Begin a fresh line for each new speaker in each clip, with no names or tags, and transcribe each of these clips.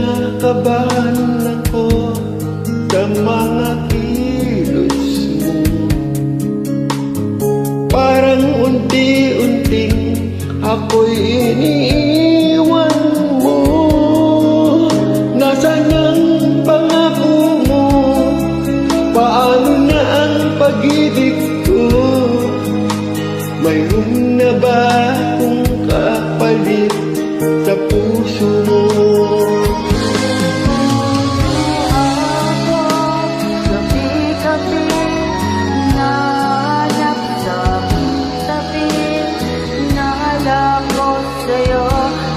kinakabahan ako sa mga kilos mo. Parang unti-unting ako'y iniiwan mo. Nasaan ang pangako mo? Paano na ang pag-ibig ko? Mayroon na ba akong kapalit sa puso mo?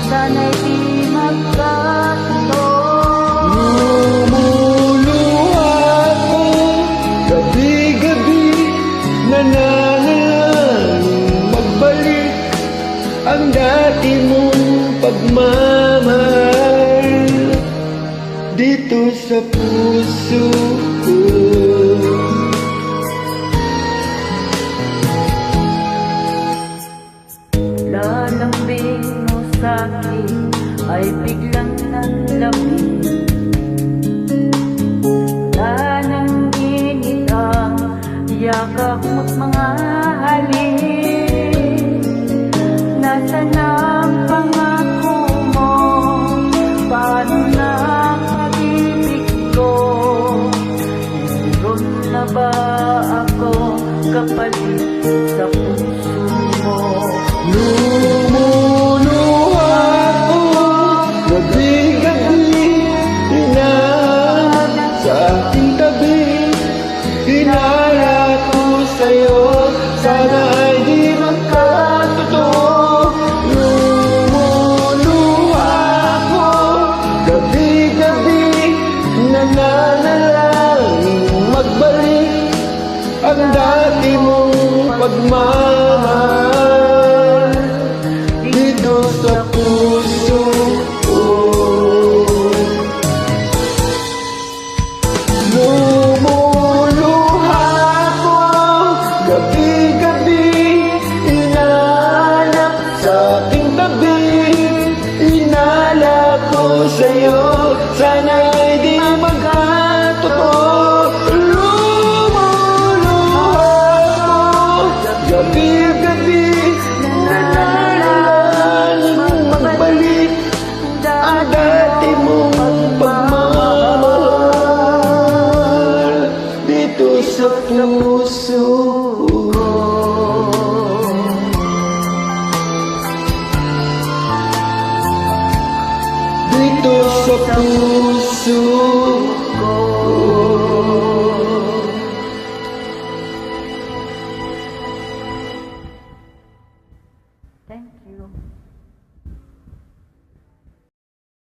Sana'y di magkatuto.
Lumuluha ako gabi-gabi, nananalangin magbalik ang dati mong pagmamahal dito sa puso ko.
Lalambing mo sa'kin ay biglang nanlamig. Wala nang init ang yakap mo't mga halik. Nasaan ang pangako mo? Paano na pag-ibig ko? Meron na ba ako kapalit sa puso mo?
Lumuluha ako gabi-gabi, hinahanap sa aking tabi. Hinala ko sa'yo, sana ay di magkatotoo. Lumuluha ako gabi-gabi, nananalangin magbalik ang dati mong pagmamahal dito sa puso ko. Lumuluha ako gabi-gabi, hinahanap sa aking tabi. Hinala ko sa'yo, sana'y di magkatotoo. Gabi-gabi, nananalangin magbalik ang dati mong pagmamahal dito sa puso ko.